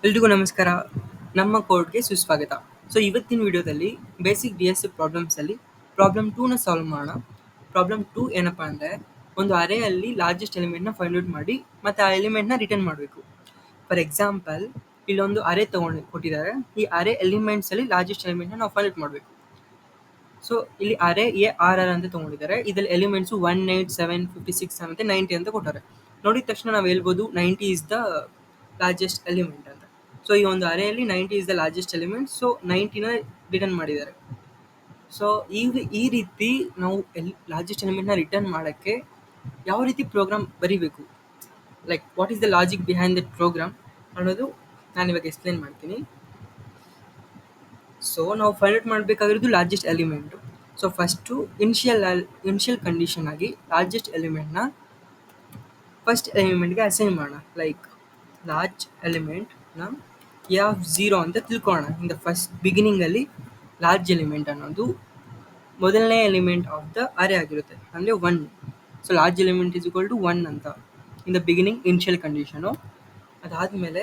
ಎಲ್ರಿಗೂ ನಮಸ್ಕಾರ. ನಮ್ಮ ಕೋಡ್ಗೆ ಸುಸ್ವಾಗತ. ಸೊ ಇವತ್ತಿನ ವಿಡಿಯೋದಲ್ಲಿ ಬೇಸಿಕ್ ಡಿ ಎಸ್ ಪ್ರಾಬ್ಲಮ್ಸಲ್ಲಿ ಪ್ರಾಬ್ಲಮ್ 2ನ ಸಾಲ್ವ್ ಮಾಡೋಣ. ಪ್ರಾಬ್ಲಮ್ 2 ಏನಪ್ಪ ಅಂದರೆ, ಒಂದು ಅರೇಯಲ್ಲಿ ಲಾರ್ಜೆಸ್ಟ್ ಎಲಿಮೆಂಟ್ನ ಫೈಂಡ್ ಔಟ್ ಮಾಡಿ ಮತ್ತು ಆ ಎಲಿಮೆಂಟ್ನ ರಿಟರ್ನ್ ಮಾಡಬೇಕು. ಫಾರ್ ಎಕ್ಸಾಂಪಲ್, ಇಲ್ಲೊಂದು ಅರೇ ಕೊಟ್ಟಿದ್ದಾರೆ. ಈ ಅರೇ ಎಲಿಮೆಂಟ್ಸಲ್ಲಿ ಲಾರ್ಜೆಸ್ಟ್ ಎಲಿಮೆಂಟ್ನ ನಾವು ಫೈಂಡ್ ಔಟ್ ಮಾಡಬೇಕು. ಸೊ ಇಲ್ಲಿ ಅರೇ ARR ಅಂತ ತೊಗೊಂಡಿದ್ದಾರೆ. ಇದರಲ್ಲಿ ಎಲಿಮೆಂಟ್ಸು 1, 8, 7, 56 ಮತ್ತು 90 ಅಂತ ಕೊಟ್ಟಾರೆ. ನೋಡಿದ ತಕ್ಷಣ ನಾವು ಹೇಳ್ಬೋದು 90 ಇಸ್ ದ ಲಾರ್ಜೆಸ್ಟ್ ಎಲಿಮೆಂಟ್ ಅಂತ. ಸೊ ಈ ಒಂದು ಅರೇಯಲ್ಲಿ 90 is the largest element. So 90ನ ರಿಟರ್ನ್ ಮಾಡಿದ್ದಾರೆ. ಸೊ ಈ ರೀತಿ ನಾವು ಲಾರ್ಜೆಸ್ಟ್ ಎಲಿಮೆಂಟ್ನ ರಿಟರ್ನ್ ಮಾಡೋಕ್ಕೆ ಯಾವ ರೀತಿ ಪ್ರೋಗ್ರಾಮ್ ಬರೀಬೇಕು, like what is the logic behind that program ಅನ್ನೋದು ನಾನು ಇವಾಗ ಎಕ್ಸ್ಪ್ಲೇನ್ ಮಾಡ್ತೀನಿ. ಸೊ ನಾವು ಫೈಂಡ್ ಔಟ್ ಮಾಡಬೇಕಾಗಿರೋದು largest element. So first initial condition ಆಗಿ ಲಾರ್ಜೆಸ್ಟ್ ಎಲಿಮೆಂಟ್ನ ಫಸ್ಟ್ ಎಲಿಮೆಂಟ್ಗೆ ಅಸೈನ್ ಮಾಡೋಣ. ಲೈಕ್ ಲಾರ್ಜ್ ಎಲಿಮೆಂಟ್ನ F0 ಅಂತ ತಿಳ್ಕೊಳ್ಳೋಣ. ಇಂದ ಫಸ್ಟ್ ಬಿಗಿನಿಂಗಲ್ಲಿ ಲಾರ್ಜ್ ಎಲಿಮೆಂಟ್ ಅನ್ನೋದು ಮೊದಲನೇ ಎಲಿಮೆಂಟ್ ಆಫ್ ದ ಅರೇ ಆಗಿರುತ್ತೆ, ಅಂದರೆ 1. So large element is equal to 1 ಅಂತ in the beginning initial condition. ಅದಾದಮೇಲೆ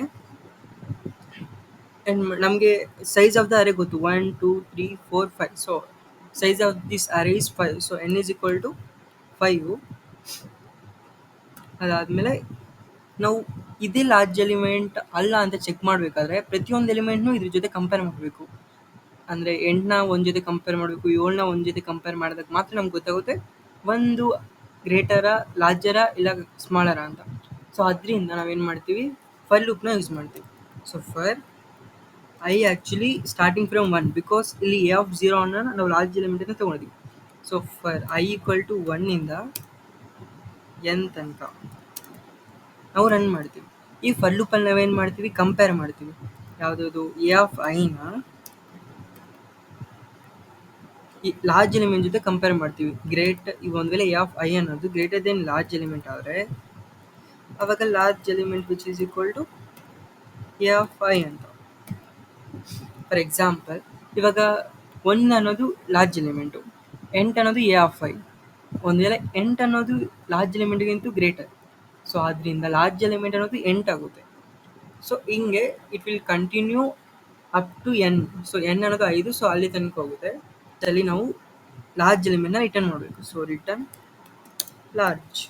ನಮಗೆ ಸೈಜ್ ಆಫ್ ದ ಅರೇ ಗೊತ್ತು, 1, 2, 3, 4, 5. So size of this array is 5. So n is equal to 5. ಅದಾದಮೇಲೆ ನಾವು ಇದೇ ಲಾರ್ಜ್ ಎಲಿಮೆಂಟ್ ಅಲ್ಲ ಅಂತ ಚೆಕ್ ಮಾಡಬೇಕಾದ್ರೆ ಪ್ರತಿಯೊಂದು ಎಲಿಮೆಂಟ್ನೂ ಇದ್ರ ಜೊತೆ ಕಂಪೇರ್ ಮಾಡಬೇಕು. ಅಂದರೆ 8ನ ಒಂದು ಜೊತೆ ಕಂಪೇರ್ ಮಾಡಬೇಕು, 7ನ ಒಂದು ಜೊತೆ ಕಂಪೇರ್ ಮಾಡಿದಾಗ ಮಾತ್ರ ನಮ್ಗೆ ಗೊತ್ತಾಗುತ್ತೆ ಒಂದು ಗ್ರೇಟರಾ, ಲಾರ್ಜರಾ ಇಲ್ಲ ಸ್ಮಾಲರಾ ಅಂತ. ಸೊ ಅದರಿಂದ ನಾವೇನು ಮಾಡ್ತೀವಿ, ಫರ್ ಲೂಪ್ನ ಯೂಸ್ ಮಾಡ್ತೀವಿ. So for I actually starting from 1, because ಇಲ್ಲಿ F0 ನಾವು ಲಾರ್ಜ್ ಎಲಿಮೆಂಟನ್ನು ತೊಗೊಂಡಿದ್ದೀವಿ. So for I equal to 1ಇಂದ n ತನಕ ನಾವು ರನ್ ಮಾಡ್ತೀವಿ. ಈ ಫರ್ ಲೂಪಲ್ಲಿ ನಾವೇನು ಮಾಡ್ತೀವಿ, ಕಂಪೇರ್ ಮಾಡ್ತೀವಿ. ಯಾವುದಾದ್ರು AIನ ಈ ಲಾರ್ಜ್ ಎಲಿಮೆಂಟ್ ಜೊತೆ ಕಂಪೇರ್ ಮಾಡ್ತೀವಿ. ಈ ಒಂದು ವೇಳೆ AI ಅನ್ನೋದು ಗ್ರೇಟರ್ ದೆನ್ ಲಾರ್ಜ್ ಎಲಿಮೆಂಟ್ ಆದರೆ ಅವಾಗ large element which is equal to AI ಅಂತ. ಫಾರ್ ಎಕ್ಸಾಂಪಲ್, ಇವಾಗ 1 ಅನ್ನೋದು ಲಾರ್ಜ್ ಎಲಿಮೆಂಟು, 8 ಅನ್ನೋದು AI. ಒಂದು ವೇಳೆ 8 ಅನ್ನೋದು ಲಾರ್ಜ್ ಎಲಿಮೆಂಟ್ಗಿಂತೂ ಗ್ರೇಟರ್. ಸೊ ಆದ್ದರಿಂದ ಲಾರ್ಜ್ ಎಲಿಮೆಂಟ್ ಅನ್ನೋದು 8 ಆಗುತ್ತೆ. ಸೊ ಹಿಂಗೆ it will continue up to n. So n ಅನ್ನೋದು 5. ಸೊ ಅಲ್ಲಿ ತನಕ ಹೋಗುತ್ತೆ. ಅಲ್ಲಿ ನಾವು ಲಾರ್ಜ್ ಎಲಿಮೆಂಟ್ನ ರಿಟರ್ನ್ ಮಾಡಬೇಕು. So return large.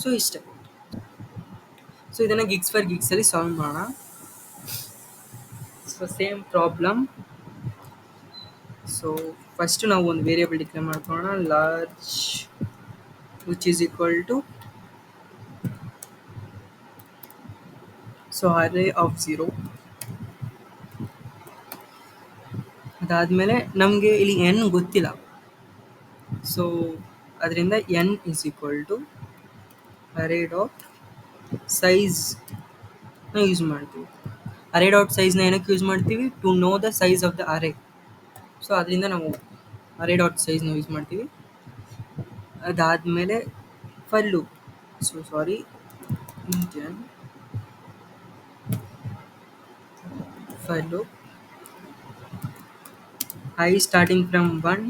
ಸೊ ಇಷ್ಟೇ. ಸೊ ಇದನ್ನು ಗಿಗ್ಸಲ್ಲಿ ಸಾಲ್ವ್ ಮಾಡೋಣ. So same problem. So first ನಾವು ಒಂದು ವೇರಿಯೇಬಲ್ ಡಿಕ್ಲೇರ್ ಮಾಡ್ಕೊಳ್ಳೋಣ, large which is equal to so array of 0. ಅದಾದಮೇಲೆ ನಮಗೆ ಇಲ್ಲಿ n ಗೊತ್ತಿಲ್ಲ. ಸೊ ಅದರಿಂದ n is equal to array dot ಸೈಜ್ನ ಯೂಸ್ ಮಾಡ್ತೀವಿ. ಅರೇ ಡಾಟ್ ಸೈಜ್ನ ಏನಕ್ಕೆ ಯೂಸ್ ಮಾಡ್ತೀವಿ, to know the size of the array. So ಅದರಿಂದ ನಾವು ಅರೇ ಡಾಟ್ ಸೈಜ್ನ ಯೂಸ್ ಮಾಡ್ತೀವಿ. ಅದಾದಮೇಲೆ for loop. So sorry, for loop I starting from 1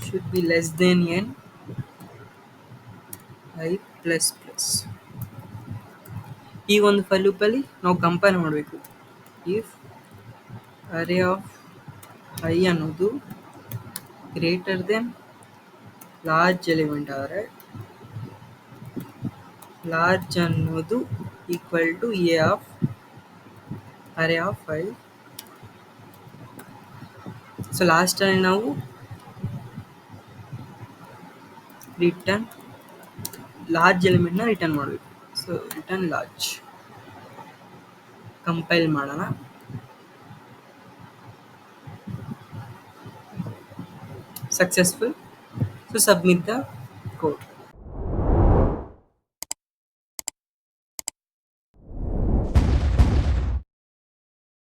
should be less than n I plus plus. ಈ ಒಂದು ಫರ್ ಲೂಪಲ್ಲಿ ನಾವು ಕಂಪೇರ್ ಮಾಡಬೇಕು. ಇಫ್ ಅರೇ ಆಫ್ ಐ ಅನ್ನೋದು ಗ್ರೇಟರ್ ದೆನ್ ಲಾರ್ಜ್ ಎಲಿಮೆಂಟ್ ಆದರೆ ಲಾರ್ಜ್ ಅನ್ನೋದು equal to a of array of i. So ಲಾಸ್ಟಲ್ಲಿ ನಾವು return large ಎಲಿಮೆಂಟ್ನ ರಿಟರ್ನ್ ಮಾಡಬೇಕು. So return large. ಕಂಪೈಲ್ ಮಾಡೋಣ. Successful. So submit the code.